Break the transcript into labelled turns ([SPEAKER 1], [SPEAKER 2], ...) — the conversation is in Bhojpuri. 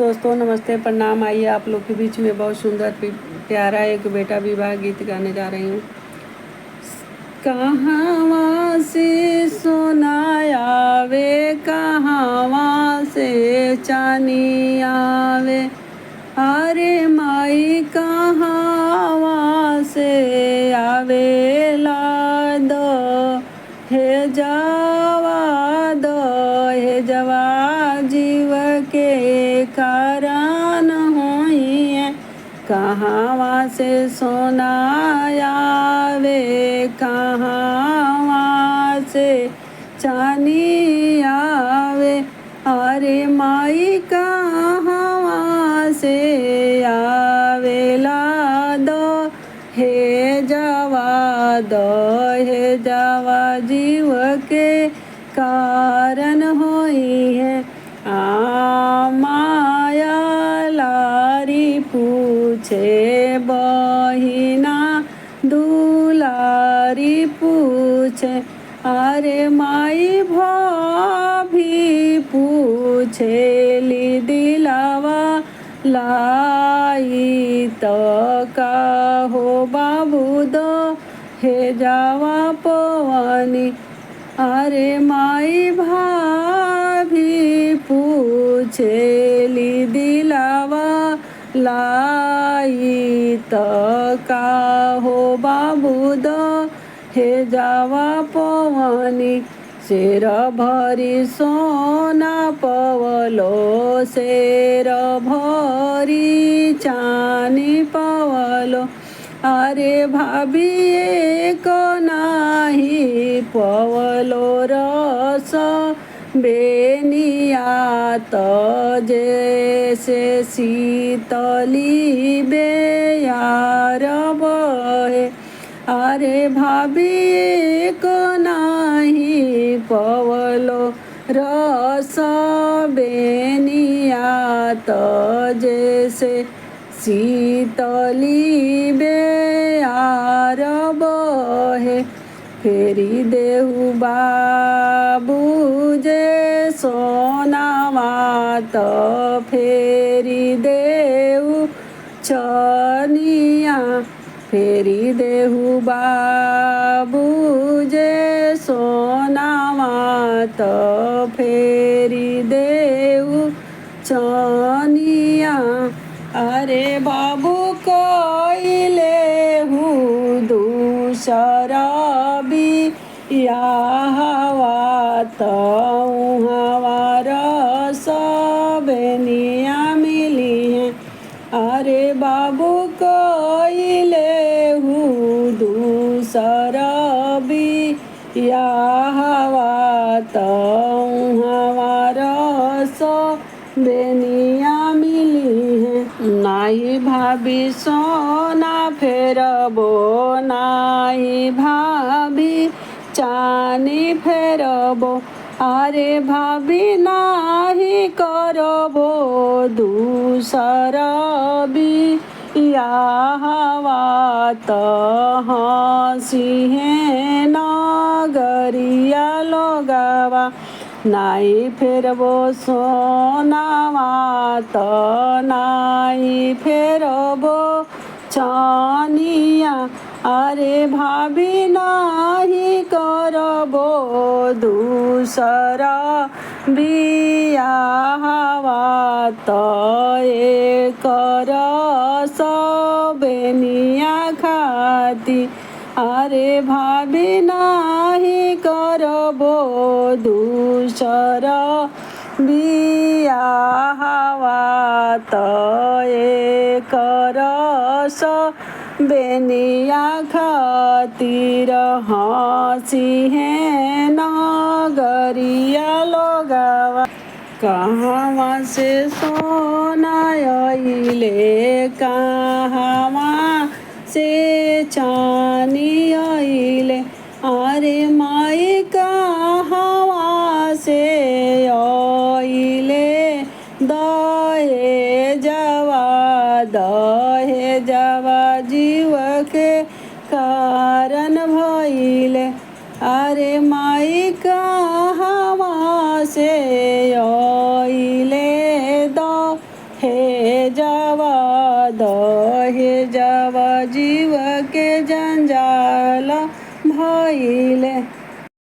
[SPEAKER 1] दोस्तों, नमस्ते, प्रणाम। आइए आप लोग के बीच में बहुत सुंदर प्यारा एक बेटा विवाह गीत गाने जा रही हूँ। कहाँ से सोना आवे, कहाँ से चानी आवे, अरे माई कहाँ से आवेला दो हे जवा जीव के कारण होई है। कहाँ से सोना आवे, कहाँ से चानी आवे, अरे माई कहाँ से आवेला दो हे जवा जीव के कारण होई है। माया लारी पूछे बहिना दुलारी पूछे, अरे माई भाभी पूछे ली दिलावा लाई तो का हो बाबू दो हे जावा पवनी, अरे माई भाभी पूछे ली दिलावा लाई तो का हो बाबू दो हे जावा पवनी। शेर भरी सोना पवलो, शेर भरी चानी पवलो, अरे भाभी एक नाही पवलो रस बेनिया तो जैसे शीतली बेयार बहे, अरे भाभी एक नाही पवलो रस बेनिया तो जैसे शीतली बेयार बहे। फेरी देहु बाबू जे सोनावा तो फेरी देहु चनिया, फेरी देहु बाबू जे सोनावा तो फेरी देहु चनिया, अरे बाबू कोइले हूँ दूसरा बिया हवा तो हवारा सबनिया मिली है, अरे बाबू कोइले हूँ दूसरा बिया हवा तो हवारा सबनिया मिली है। नाही भाभी सोना फेरबो, नाही भाभी चानी फेरबो, अरे भाभी नाही करबो दूसरा बिया हवा तो हंसी है नगरिया लोगवा, नाई फेरबो सोनावा तो नाई फेरबो चानिया, अरे भाभी नाही करबो दूसरा बिया हवा तो एक सबनिया खाती, अरे भाभी नाही करबो दूसरा बिया हवा तो एक सबनिया खातिर हंसी है नगरिया लोगवा। कहाँ से सोना आइले, कहाँ से चानी आइले, अरे माई कहाँ से आइले दहे जवा जीव के कारण भइले, अरे माई कहाँ से आइले हे जावा द हे जावा जीव के जंजाल भइले